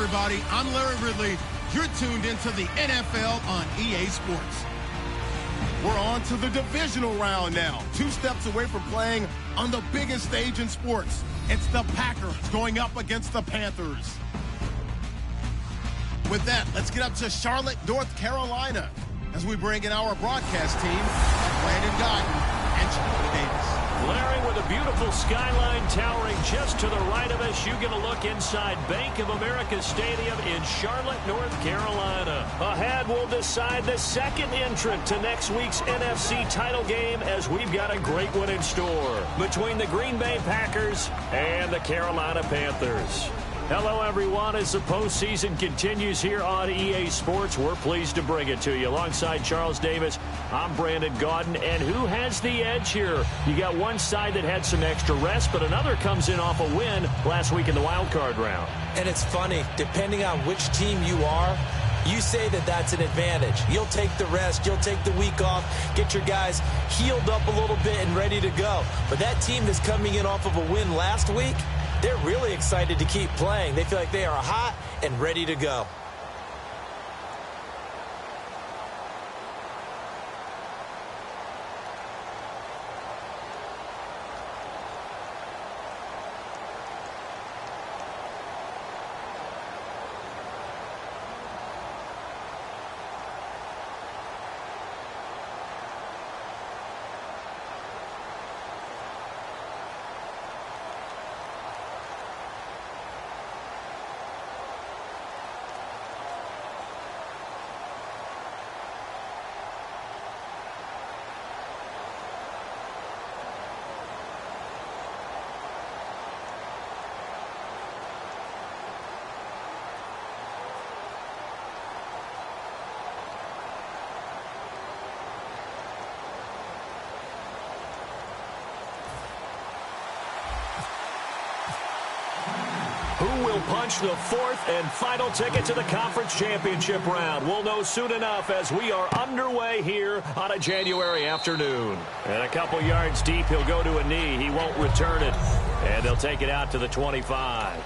everybody. I'm Larry Ridley. You're tuned into the NFL on EA Sports. We're on to the divisional round now. 2 steps away from playing on the biggest stage in sports. It's the Packers going up against the Panthers. With that, let's get up to Charlotte, North Carolina, as we bring in our broadcast team, Brandon Guyton and Charlie Davis. Larry, with a beautiful skyline towering just to the right of us, you get a look inside Bank of America Stadium in Charlotte, North Carolina. Ahead, we'll decide the second entrant to next week's NFC title game, as we've got a great one in store between the Green Bay Packers and the Carolina Panthers. Hello, everyone. As the postseason continues here on EA Sports, we're pleased to bring it to you. Alongside Charles Davis, I'm Brandon Gaudin. And who has the edge here? You got one side that had some extra rest, but another comes in off a win last week in the wild card round. And it's funny, depending on which team you are, you say that that's an advantage. You'll take the rest, you'll take the week off, get your guys healed up a little bit and ready to go. But that team that's coming in off of a win last week, they're really excited to keep playing. They feel like they are hot and ready to go. Who will punch the fourth and final ticket to the conference championship round? We'll know soon enough as we are underway here on a January afternoon. And a couple yards deep, he'll go to a knee. He won't return it. And they'll take it out to the 25.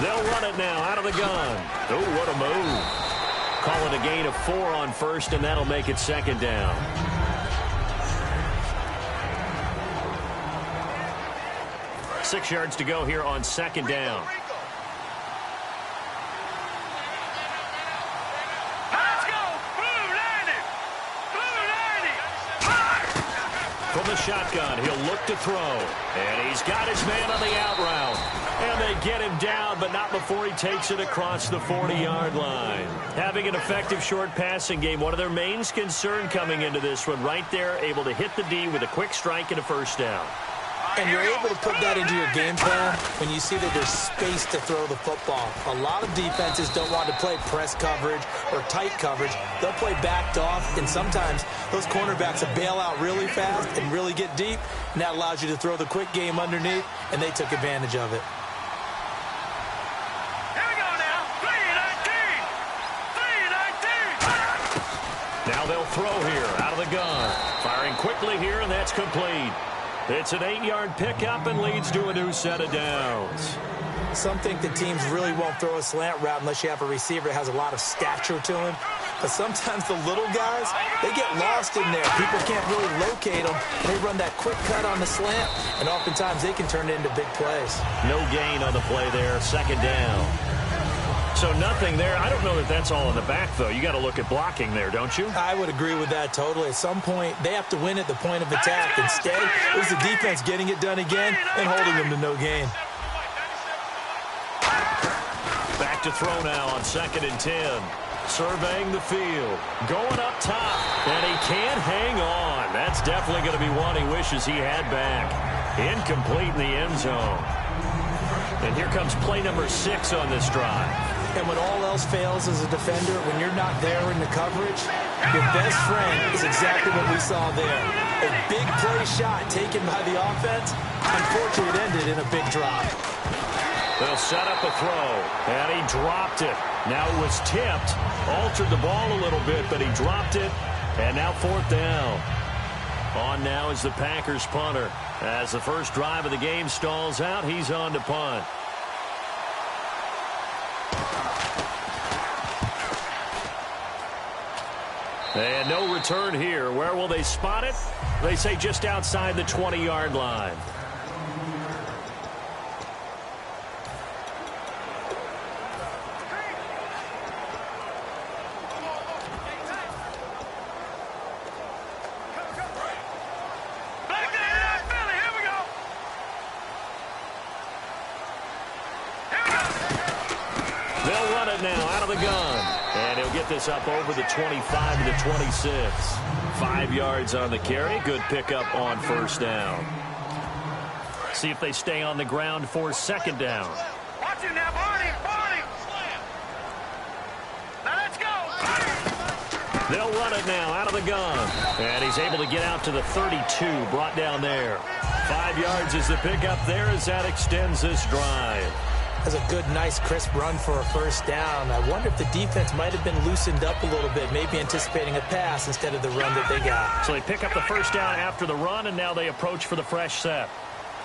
They'll run it now out of the gun. Oh, what a move. Call it a gain of 4 on first, and that'll make it second down. Six yards to go here on second down. From the shotgun, he'll look to throw. And he's got his man on the out route. And they get him down, but not before he takes it across the 40-yard line. Having an effective short passing game, one of their main concern coming into this one, right there, able to hit the D with a quick strike and a first down. And you're able to put that into your game plan when you see that there's space to throw the football. A lot of defenses don't want to play press coverage or tight coverage. They'll play backed off, and sometimes those cornerbacks will bail out really fast and really get deep, and that allows you to throw the quick game underneath, and they took advantage of it. Here we go now. 3-19. Now they'll throw here out of the gun. Firing quickly here, and that's complete. It's an 8-yard pickup and leads to a new set of downs. Some think the teams really won't throw a slant route unless you have a receiver that has a lot of stature to him. But sometimes the little guys, they get lost in there. People can't really locate them. They run that quick cut on the slant, and oftentimes they can turn it into big plays. No gain on the play there, second down. So nothing there. I don't know that that's all in the back, though. You got to look at blocking there, don't you? I would agree with that totally. At some point, they have to win at the point of attack. Instead, it was the defense getting it done again and holding them to no gain. Back to throw now on 2nd and 10. Surveying the field. Going up top. And he can't hang on. That's definitely going to be one he wishes he had back. Incomplete in the end zone. And here comes play number 6 on this drive. And when all else fails as a defender, when you're not there in the coverage, your best friend is exactly what we saw there. A big play shot taken by the offense. Unfortunately, it ended in a big drop. They'll set up a throw, and he dropped it. Now it was tipped, altered the ball a little bit, but he dropped it, and now 4th down. On now is the Packers punter. As the first drive of the game stalls out, he's on to punt. And no return here. Where will they spot it? They say just outside the 20-yard line. They'll run it now out of the gun. And he'll get this up over the 25 to the 26. 5 yards on the carry. Good pickup on first down. See if they stay on the ground for second down. Watch it now, Barney. Now let's go. They'll run it now out of the gun. And he's able to get out to the 32, brought down there. 5 yards is the pickup there as that extends this drive. That's a good, nice, crisp run for a first down. I wonder if the defense might have been loosened up a little bit, maybe anticipating a pass instead of the run that they got. So they pick up the first down after the run, and now they approach for the fresh set.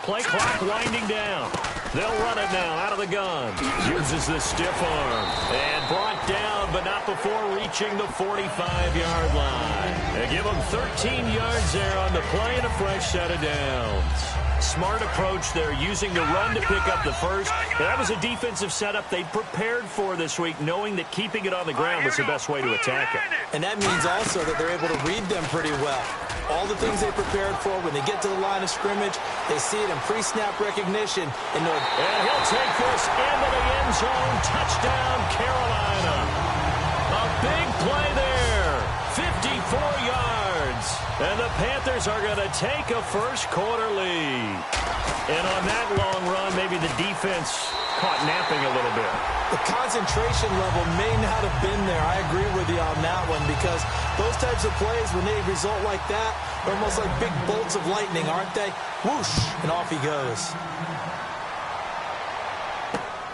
Play clock winding down. They'll run it now out of the gun. Uses the stiff arm. And brought down, but not before reaching the 45-yard line. They give them 13 yards there on the play and a fresh set of downs. Smart approach there, using the run to pick up the first. That was a defensive setup they prepared for this week, knowing that keeping it on the ground was the best way to attack it. And that means also that they're able to read them pretty well. All the things they prepared for, when they get to the line of scrimmage, they see it in pre-snap recognition. And he'll take this into the end zone. Touchdown, Carolina. A big play there. 54 yards. And the Panthers are going to take a first-quarter lead. And on that long run, maybe the defense caught napping a little bit. The concentration level may not have been there. I agree with you on that one, because those types of plays, when they result like that, they're almost like big bolts of lightning, aren't they? Whoosh, and off he goes.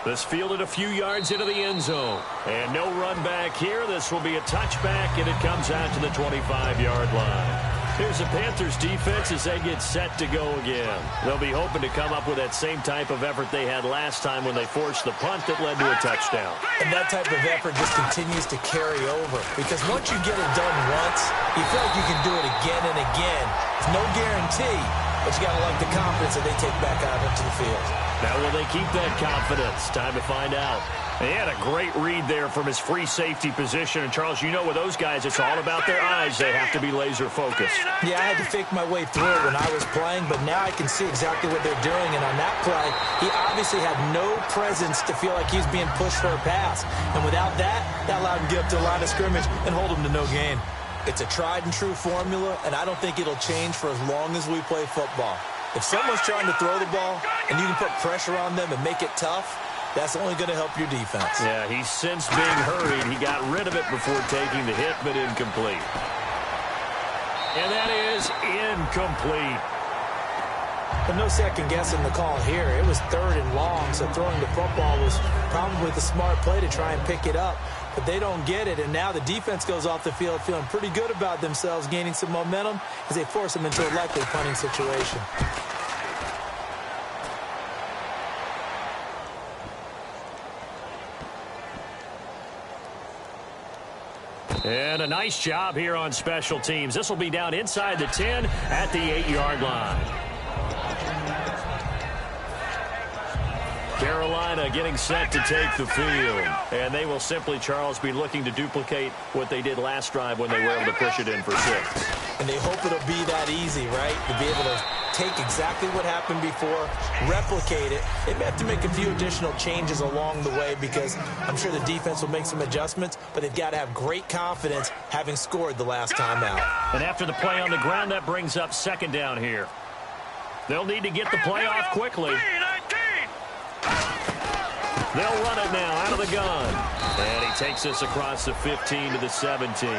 This fielded a few yards into the end zone. And no run back here. This will be a touchback, and it comes out to the 25-yard line. Here's the Panthers defense as they get set to go again. They'll be hoping to come up with that same type of effort they had last time when they forced the punt that led to a touchdown. And that type of effort just continues to carry over, because once you get it done once, you feel like you can do it again and again. It's no guarantee, but you got to like the confidence that they take back out into the field. Now will they keep that confidence? Time to find out. They had a great read there from his free safety position. And, Charles, you know with those guys, it's all about their eyes. They have to be laser-focused. Yeah, I had to fake my way through it when I was playing, but now I can see exactly what they're doing. And on that play, he obviously had no presence to feel like he was being pushed for a pass. And without that, that allowed him to get up to the line of scrimmage and hold him to no gain. It's a tried-and-true formula, and I don't think it'll change for as long as we play football. If someone's trying to throw the ball and you can put pressure on them and make it tough, that's only going to help your defense. Yeah, he's since being hurried. He got rid of it before taking the hit, but incomplete. And that is incomplete. But no second guessing the call here. It was 3rd and long, so throwing the football was probably the smart play to try and pick it up. But they don't get it, and now the defense goes off the field feeling pretty good about themselves, gaining some momentum as they force them into a likely punting situation. And a nice job here on special teams. This will be down inside the 10 at the 8-yard line. Carolina getting set to take the field. And they will simply, Charles, be looking to duplicate what they did last drive when they were able to push it in for 6. And they hope it'll be that easy, right? To be able to take exactly what happened before, replicate it. They may have to make a few additional changes along the way, because I'm sure the defense will make some adjustments, but they've got to have great confidence having scored the last time out. And after the play on the ground, that brings up second down here. They'll need to get the play off quickly. They'll run it now out of the gun. And he takes us across the 15 to the 17.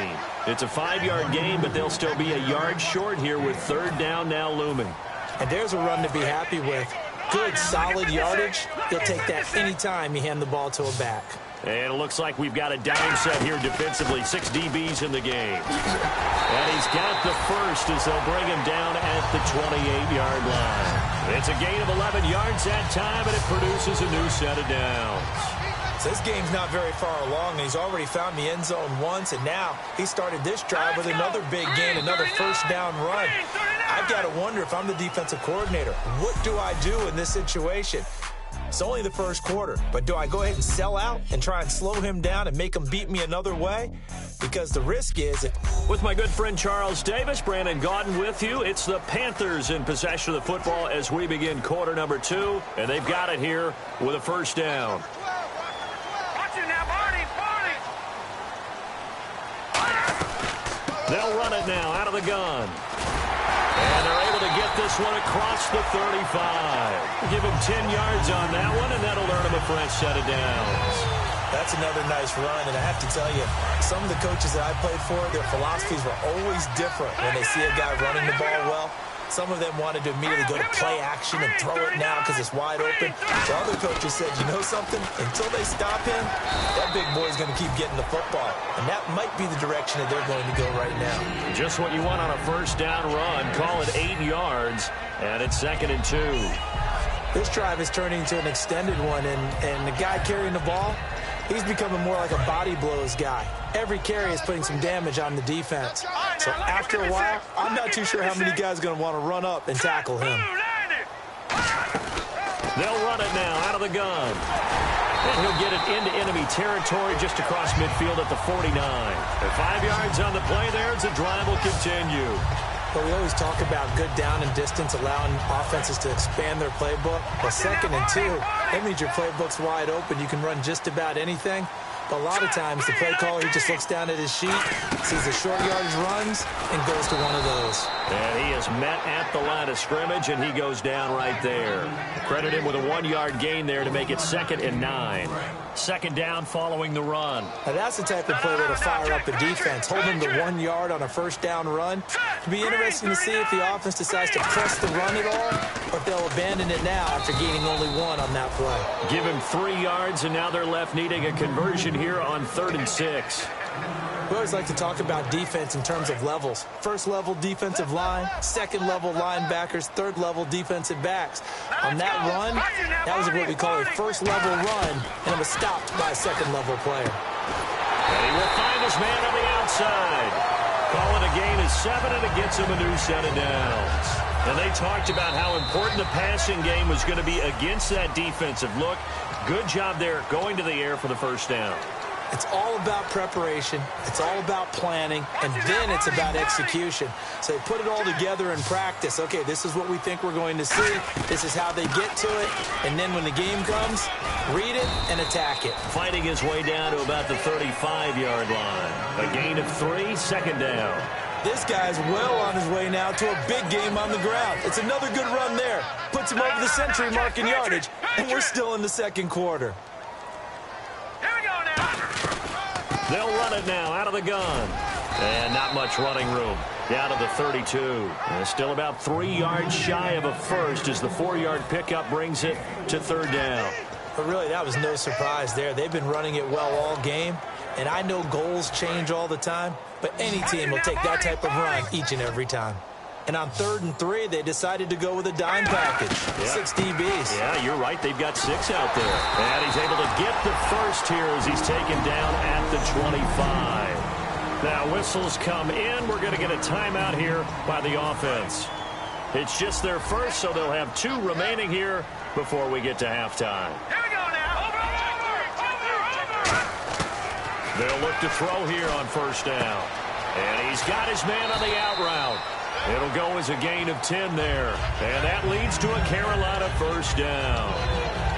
It's a 5-yard gain, but they'll still be a yard short here with third down now looming. And there's a run to be happy with. Good, solid yardage. You'll take that anytime you hand the ball to a back. And it looks like we've got a dime set here defensively. 6 DBs in the game. And he's got the first as they'll bring him down at the 28-yard line. It's a gain of 11 yards that time, and it produces a new set of downs. So this game's not very far along, and he's already found the end zone once, and now he started this drive with another big gain, another first down run. I've got to wonder if I'm the defensive coordinator, what do I do in this situation? It's only the first quarter, but do I go ahead and sell out and try and slow him down and make him beat me another way? Because the risk is... With my good friend Charles Davis, Brandon Gaudin with you. It's the Panthers in possession of the football as we begin quarter number 2, and they've got it here with a first down. Watch it now, Barney. They'll run it now out of the gun. And they're able to get this one across the 35. Give him 10 yards on that one, and that'll earn him a fresh set of downs. That's another nice run, and I have to tell you, some of the coaches that I played for, their philosophies were always different when they see a guy running the ball well. Some of them wanted to immediately go to play action and throw it now because it's wide open. The other coaches said, you know something? Until they stop him, that big boy's going to keep getting the football. And that might be the direction that they're going to go right now. Just what you want on a first down run. Call it 8 yards, and it's 2nd and 2. This drive is turning into an extended one, and the guy carrying the ball, he's becoming more like a body blows guy. Every carry is putting some damage on the defense. So after a while, I'm not too sure how many guys are going to want to run up and tackle him. They'll run it now out of the gun. And he'll get it into enemy territory just across midfield at the 49. And 5 yards on the play there as the drive will continue. But we always talk about good down and distance, allowing offenses to expand their playbook. But 2nd and 2, that means your playbook's wide open. You can run just about anything. But a lot of times, the play caller, he just looks down at his sheet, sees the short yardage runs, and goes to one of those. And he is met at the line of scrimmage, and he goes down right there. Credit him with a 1-yard gain there to make it 2nd and 9. 2nd down following the run. Now that's the type of play that'll fire up a defense. Hold them to 1 yard on a first down run. It'll be interesting to see if the offense decides to press the run at all, or if they'll abandon it now after gaining only 1 on that play. Give him 3 yards, and now they're left needing a conversion here on 3rd and 6. We always like to talk about defense in terms of levels. First level defensive line, second level linebackers, third level defensive backs. On that run, that was what we call a first level run, and it was stopped by a second level player. And he will find his man on the outside. Call it a gain of 7, and it gets him a new set of downs. And they talked about how important the passing game was going to be against that defensive look. Good job there going to the air for the first down. It's all about preparation. It's all about planning. And then it's about execution. So they put it all together in practice. Okay, this is what we think we're going to see. This is how they get to it. And then when the game comes, read it and attack it. Fighting his way down to about the 35-yard line. A gain of 3, 2nd down. This guy's well on his way now to a big game on the ground. It's another good run there. Puts him over the century mark in yardage. And we're still in the 2nd quarter. They'll run it now out of the gun. And not much running room. Down to the 32. And still about 3 yards shy of a first as the 4-yard pickup brings it to 3rd down. But really, that was no surprise there. They've been running it well all game. And I know goals change all the time. But any team will take that type of run each and every time. And on 3rd and 3, they decided to go with a dime package. 6 DBs. Yeah, you're right. They've got 6 out there. And he's able to get the first here as he's taken down at the 25. Now, whistles come in. We're going to get a timeout here by the offense. It's just their first, so they'll have 2 remaining here before we get to halftime. Here we go now. Over. They'll look to throw here on first down. And he's got his man on the out route. It'll go as a gain of 10 there. And that leads to a Carolina first down.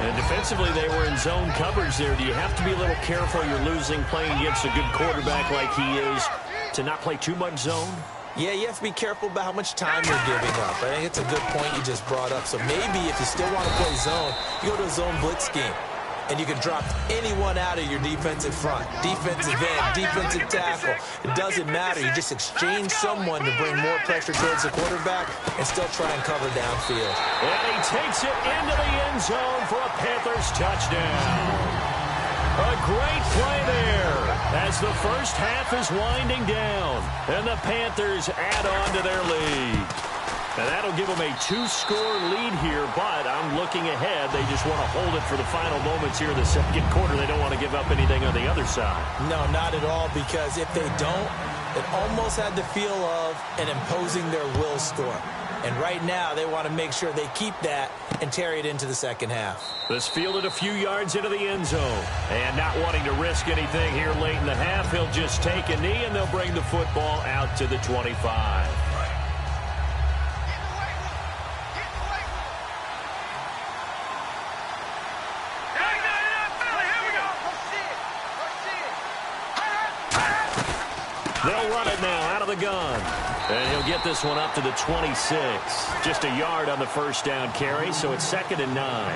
And defensively, they were in zone coverage there. Do you have to be a little careful? You're losing playing against a good quarterback like he is to not play too much zone? Yeah, you have to be careful about how much time you're giving up. I think it's a good point you just brought up. So maybe if you still want to play zone, you go to a zone blitz scheme. and you can drop anyone out of your defensive front. Defensive end, defensive tackle. It doesn't matter. You just exchange someone to bring more pressure towards the quarterback and still try and cover downfield. And he takes it into the end zone for a Panthers touchdown. A great play there as the first half is winding down, and the Panthers add on to their lead. And that'll give them a 2-score lead here, but I'm looking ahead. They just want to hold it for the final moments here in the second quarter. They don't want to give up anything on the other side. No, not at all, because if they don't, it almost had the feel of an imposing their will score. And right now, they want to make sure they keep that and carry it into the second half. This fielded a few yards into the end zone. And not wanting to risk anything here late in the half, he'll just take a knee, and they'll bring the football out to the 25. They'll run it now out of the gun. And he'll get this one up to the 26. Just a yard on the first down carry, so it's 2nd and 9.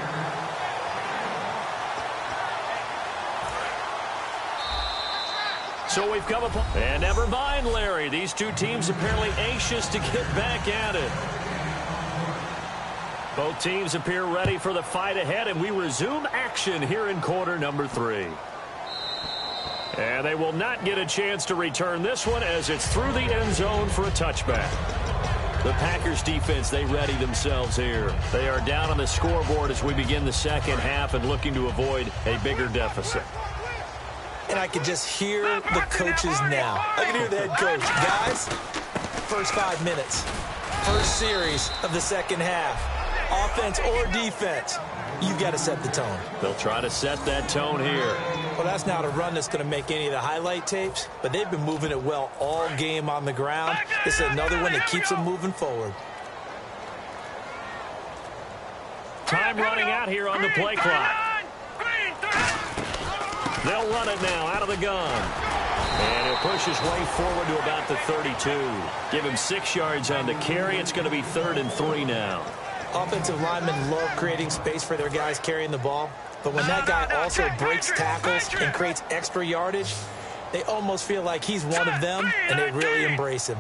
So we've come upon... And never mind, Larry. These two teams apparently anxious to get back at it. Both teams appear ready for the fight ahead, and we resume action here in quarter number 3. And they will not get a chance to return this one as it's through the end zone for a touchback. The Packers defense, they ready themselves here. They are down on the scoreboard as we begin the second half and looking to avoid a bigger deficit. And I can just hear the coaches now. I can hear the head coach. Guys, first 5 minutes, first series of the second half, offense or defense, you've got to set the tone. They'll try to set that tone here. Well, that's not a run that's going to make any of the highlight tapes, but they've been moving it well all game on the ground. This is another one that keeps them moving forward. Time running out here on the play clock. They'll run it now out of the gun. And he'll push his way forward to about the 32. Give him 6 yards on the carry. It's going to be 3rd and 3 now. Offensive linemen love creating space for their guys carrying the ball. But when that guy also breaks tackles and creates extra yardage, they almost feel like he's one of them, and they really embrace him.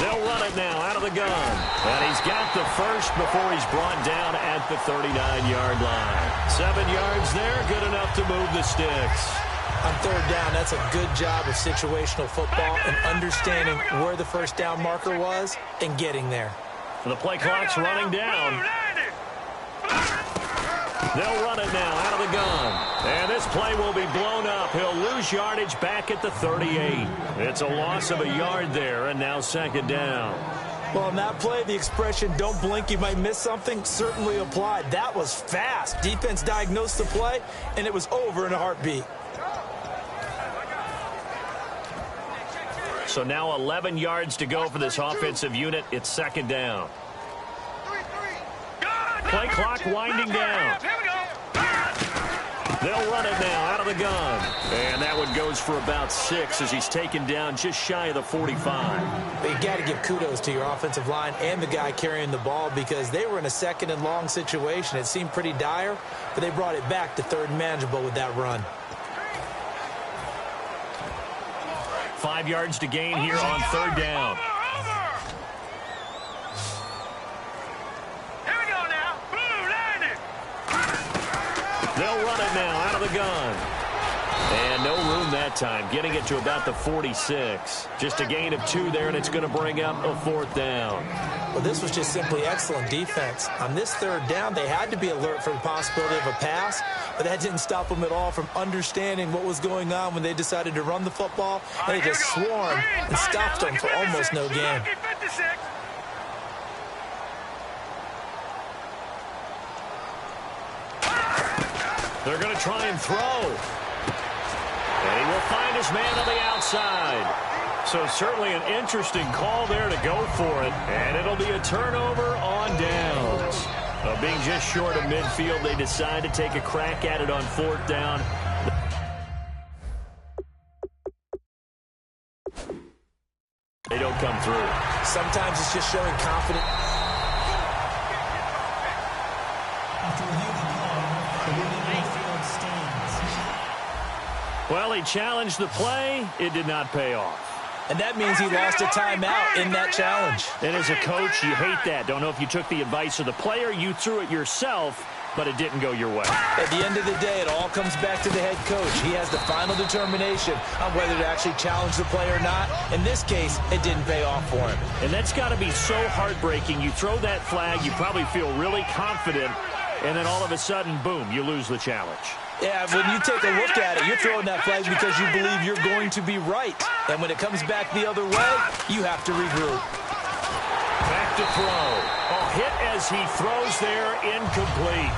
They'll run it now out of the gun. And he's got the first before he's brought down at the 39-yard line. 7 yards there, good enough to move the sticks. On 3rd down, that's a good job of situational football and understanding where the first down marker was and getting there. The play clock's running down. They'll run it now out of the gun. And this play will be blown up. He'll lose yardage back at the 38. It's a loss of a yard there, and now 2nd down. Well, on that play, the expression, don't blink, you might miss something, certainly applied. That was fast. Defense diagnosed the play, and it was over in a heartbeat. So now 11 yards to go for this offensive unit. It's 2nd down. Play clock winding down. They'll run it now out of the gun. And that one goes for about 6 as he's taken down just shy of the 45. But you got to give kudos to your offensive line and the guy carrying the ball because they were in a 2nd and long situation. It seemed pretty dire, but they brought it back to 3rd and manageable with that run. 5 yards to gain here on 3rd down. They'll run it now out of the gun. And no room that time, getting it to about the 46. Just a gain of 2 there, and it's going to bring up a 4th down. Well, this was just simply excellent defense. On this 3rd down, they had to be alert for the possibility of a pass, but that didn't stop them at all from understanding what was going on when they decided to run the football. And they just swarmed and stopped them for almost no gain. They're going to try and throw. And he will find his man on the outside. So certainly an interesting call there to go for it. And it'll be a turnover on downs. Being just short of midfield, they decide to take a crack at it on 4th down. They don't come through. Sometimes it's just showing confidence. Well, he challenged the play. It did not pay off. And that means he lost a timeout in that challenge. And as a coach, you hate that. Don't know if you took the advice of the player. You threw it yourself, but it didn't go your way. At the end of the day, it all comes back to the head coach. He has the final determination on whether to actually challenge the play or not. In this case, it didn't pay off for him. And that's got to be so heartbreaking. You throw that flag, you probably feel really confident, and then all of a sudden, boom, you lose the challenge. Yeah, when you take a look at it, you're throwing that flag because you believe you're going to be right. And when it comes back the other way, you have to regroup. Back to throw. A hit as he throws there, incomplete.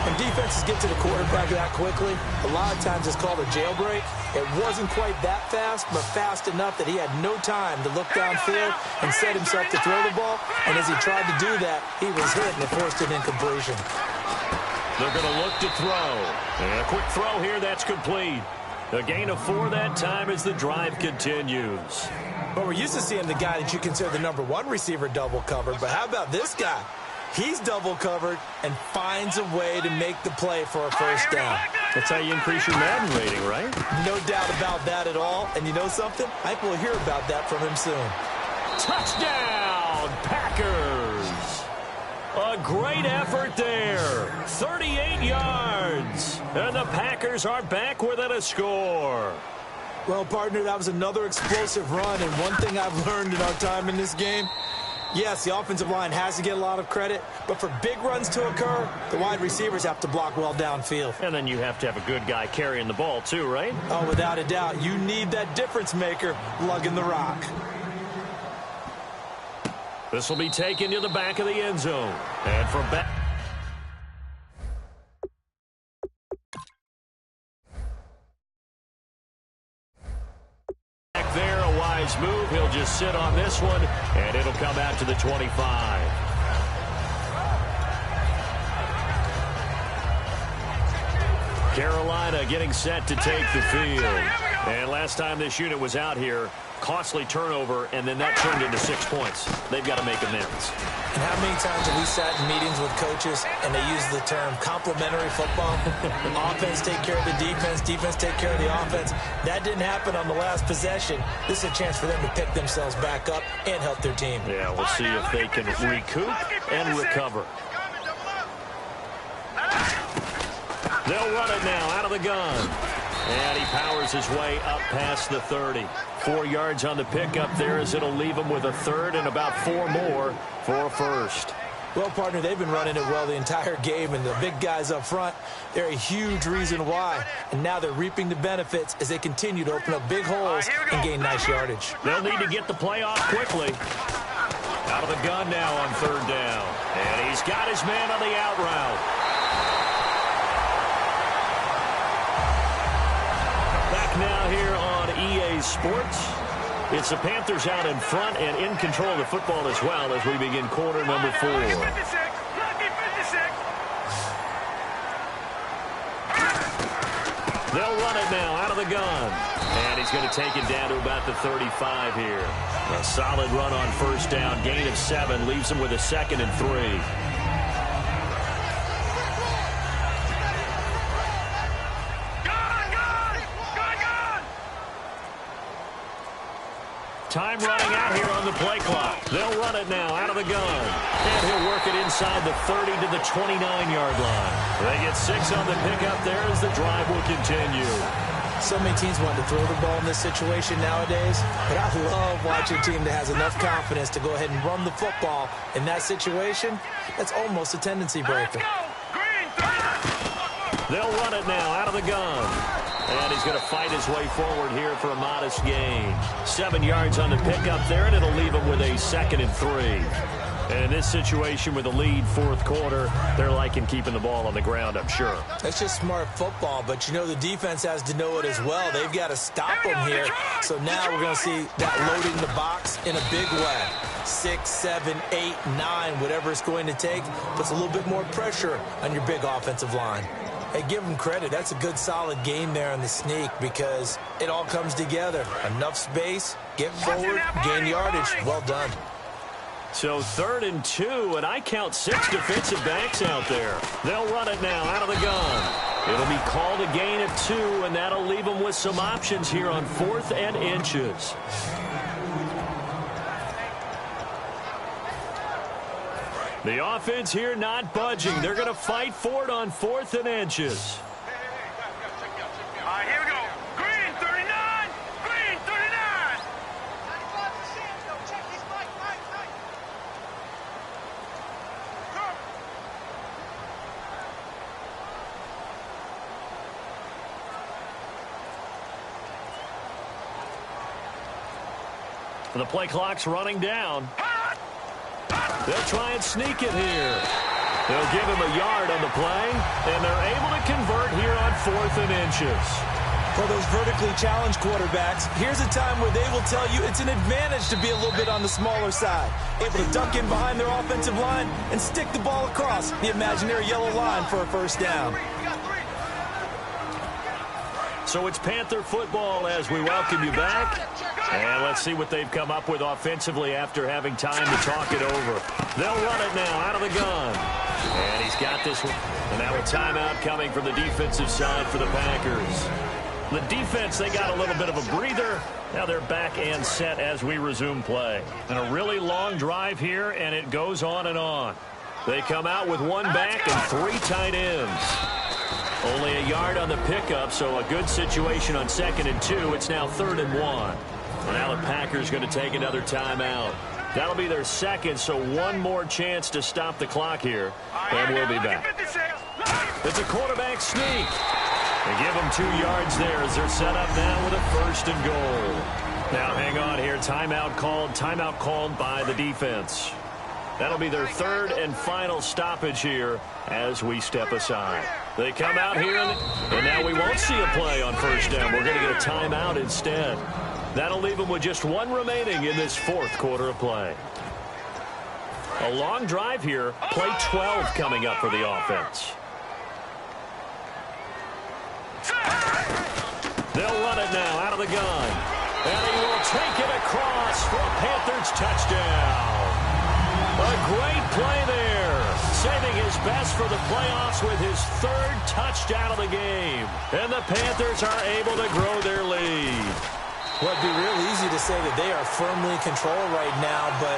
When defenses get to the quarterback that quickly, a lot of times it's called a jailbreak. It wasn't quite that fast, but fast enough that he had no time to look downfield and set himself to throw the ball. And as he tried to do that, he was hit and it forced an incompletion. They're going to look to throw. And a quick throw here, that's complete. A gain of 4 that time as the drive continues. But we're used to seeing the guy that you consider the number 1 receiver double covered. But how about this guy? He's double covered and finds a way to make the play for a first down. That's how you increase your Madden rating, right? No doubt about that at all. And you know something? I think we'll hear about that from him soon. Touchdown, Packers! A great effort there. 38 yards. And the Packers are back within a score. Well, partner, that was another explosive run. And one thing I've learned in our time in this game, yes, the offensive line has to get a lot of credit, but for big runs to occur, the wide receivers have to block well downfield. And then you have to have a good guy carrying the ball too, right? Oh, without a doubt. You need that difference maker lugging the rock. This will be taken to the back of the end zone. And from back there, a wise move. He'll just sit on this one, and it'll come out to the 25. Carolina getting set to take the field. And last time this unit was out here, costly turnover, and then that turned into 6 points. They've got to make amends. And how many times have we sat in meetings with coaches and they use the term complementary football? Offense take care of the defense, defense take care of the offense. That didn't happen on the last possession. This is a chance for them to pick themselves back up and help their team. Yeah, we'll see if they can recoup and recover. They'll run it now out of the gun. And he powers his way up past the 30. 4 yards on the pickup there as it'll leave him with a third and about 4 more for a first. Well, partner, they've been running it well the entire game, and the big guys up front, they're a huge reason why. And now they're reaping the benefits as they continue to open up big holes and gain nice yardage. They'll need to get the play off quickly. Out of the gun now on 3rd down. And he's got his man on the out route. Now here on EA Sports, it's the Panthers out in front and in control of the football as well as we begin quarter number 4. They'll run it now out of the gun. And he's going to take it down to about the 35 here. A solid run on 1st down. Gain of 7 leaves him with a 2nd and 3. Time running out here on the play clock. They'll run it now out of the gun. And he'll work it inside the 30 to the 29-yard line. They get 6 on the pickup there as the drive will continue. So many teams want to throw the ball in this situation nowadays, but I love watching a team that has enough confidence to go ahead and run the football. In that situation, that's almost a tendency breaker. They'll run it now out of the gun. And he's going to fight his way forward here for a modest gain. 7 yards on the pickup there, and it'll leave him with a 2nd and 3. And in this situation with the lead 4th quarter, they're liking keeping the ball on the ground, I'm sure. That's just smart football, but you know the defense has to know it as well. They've got to stop them here. So now we're going to see that loading the box in a big way. 6, 7, 8, 9, whatever it's going to take, puts a little bit more pressure on your big offensive line. Hey, give them credit. That's a good, solid game there on the sneak because it all comes together. Enough space, get forward, gain yardage. Well done. So 3rd and 2, and I count 6 defensive backs out there. They'll run it now out of the gun. It'll be called a gain of 2, and that'll leave them with some options here on 4th and inches. The offense here not budging. They're going to fight for it on 4th and inches. All right, here we go. Green 39. Green 39. The play clock's running down. They'll try and sneak it here. They'll give him a yard on the play, and they're able to convert here on 4th and inches. For those vertically challenged quarterbacks, here's a time where they will tell you it's an advantage to be a little bit on the smaller side. Able to duck in behind their offensive line and stick the ball across the imaginary yellow line for a first down. So it's Panther football as we welcome you back. And let's see what they've come up with offensively after having time to talk it over. They'll run it now out of the gun. And he's got this one. And now a timeout coming from the defensive side for the Packers. The defense, they got a little bit of a breather. Now they're back and set as we resume play. And a really long drive here, and it goes on and on. They come out with 1 back and 3 tight ends. Only a yard on the pickup, so a good situation on 2nd and 2. It's now 3rd and 1. And now the Packers going to take another timeout. That'll be their second, so 1 more chance to stop the clock here. And we'll be back. It's a quarterback sneak. They give them 2 yards there as they're set up now with a 1st and goal. Now hang on here. Timeout called by the defense. That'll be their 3rd and final stoppage here as we step aside. They come out here, and now we won't see a play on 1st down. We're going to get a timeout instead. That'll leave them with just 1 remaining in this 4th quarter of play. A long drive here. Play 12 coming up for the offense. They'll run it now out of the gun. And he will take it across for a Panthers touchdown. A great play there. Saving his best for the playoffs with his 3rd touchdown of the game. And the Panthers are able to grow their lead. Well, it'd be real easy to say that they are firmly in control right now, but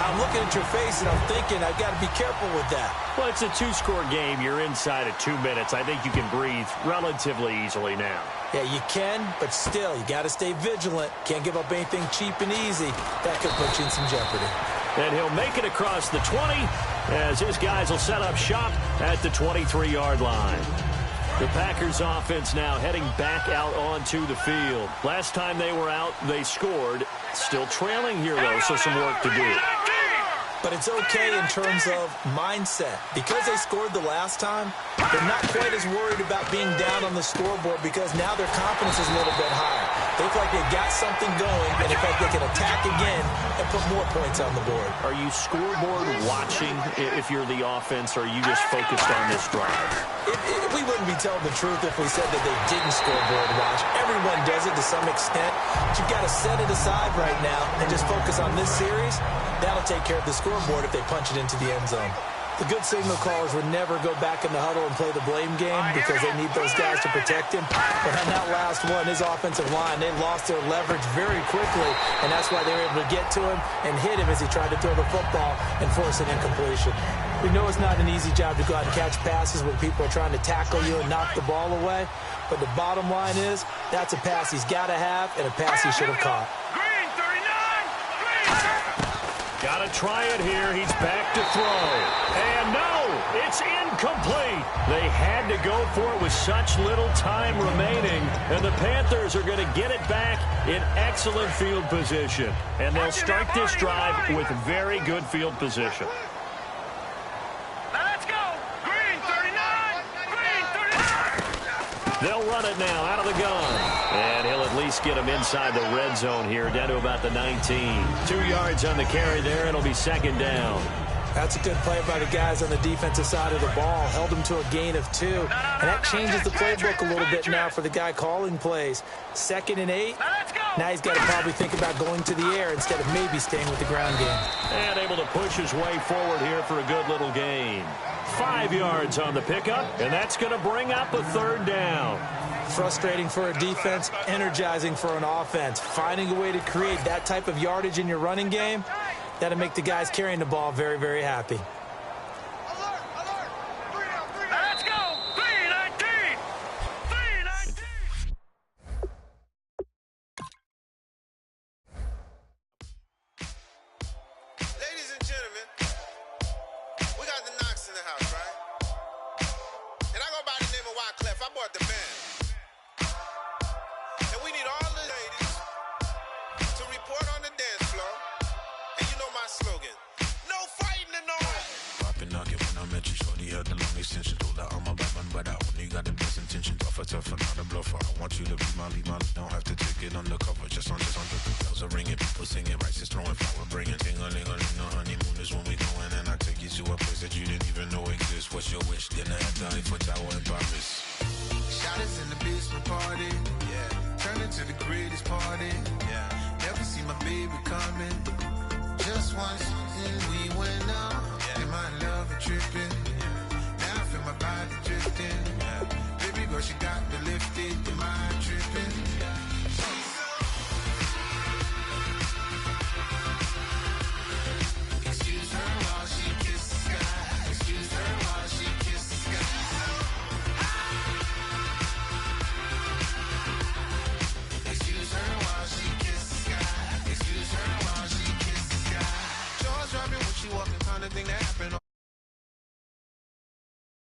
I'm looking at your face and I'm thinking I've got to be careful with that. Well, it's a 2-score game. You're inside of 2 minutes. I think you can breathe relatively easily now. Yeah, you can, but still, you got to stay vigilant. Can't give up anything cheap and easy. That could put you in some jeopardy. And he'll make it across the 20 as his guys will set up shop at the 23-yard line. The Packers offense now heading back out onto the field. Last time they were out, they scored. Still trailing here, though, so some work to do. But it's okay in terms of mindset. Because they scored the last time, they're not quite as worried about being down on the scoreboard because now their confidence is a little bit higher. They feel like they've got something going, and they feel like they can attack again and put more points on the board. Are you scoreboard watching if you're the offense, or are you just focused on this drive? We wouldn't be telling the truth if we said that they didn't scoreboard watch. Everyone does it to some extent. But you've got to set it aside right now and just focus on this series. That'll take care of the scoreboard if they punch it into the end zone. The good signal callers would never go back in the huddle and play the blame game because they need those guys to protect him. But on that last one, his offensive line, they lost their leverage very quickly, and that's why they were able to get to him and hit him as he tried to throw the football and force an incompletion. We know it's not an easy job to go out and catch passes when people are trying to tackle you and knock the ball away. But the bottom line is that's a pass he's got to have and a pass he should have caught. Green 39. Green. Got to try it here. He's back to throw. And no, it's incomplete. They had to go for it with such little time remaining. And the Panthers are going to get it back in excellent field position. And they'll start this drive with very good field position. Let's go. Green 39. Green 39. They'll run it now out of the gun. And he'll at least get him inside the red zone here, down to about the 19. 2 yards on the carry there. It'll be 2nd down. That's a good play by the guys on the defensive side of the ball. Held them to a gain of 2. And that changes the playbook a little bit now for the guy calling plays. 2nd and 8. Now he's got to probably think about going to the air instead of maybe staying with the ground game. And able to push his way forward here for a good little gain. 5 yards on the pickup, and that's going to bring up a 3rd down. Frustrating for a defense, energizing for an offense. Finding a way to create that type of yardage in your running game, that'll make the guys carrying the ball very, very happy. Let's go! 319! 319! Ladies and gentlemen, we got the Knox in the house, right? And I go by the name of Wyclef. I bought the band. And we need all the ladies to report on the dance floor. And you know my slogan, no fighting in no way. Poppin' nugget when I met you, shorty had the long extension. Told her I'm a bad man, but I only got the best intention. Tougher, not a bluffer. I want you to be my lead, don't have to take it undercover. Just on the bells are ringing, people singing, rice is throwing, flower bringing. Ting-a-ling-a-ling, the honeymoon is when we going, and I take you to a place that you didn't even know exists. What's your wish? Dinner at the Eiffel Tower in Paris. Shot us in the basement party, yeah. Turn into the greatest party, yeah. Never see my baby coming. Just once, and we went up. Yeah. And my love a tripping. Yeah. Now I feel my body drifting. Yeah. Baby girl, she got me lifted. Am I tripping? Yeah. Excuse her while she kisses the sky. Excuse her while she kisses the sky. Excuse her while she kisses the sky. Excuse her while she kisses the sky. Jaws dropping when she walking, kind of thing that happen.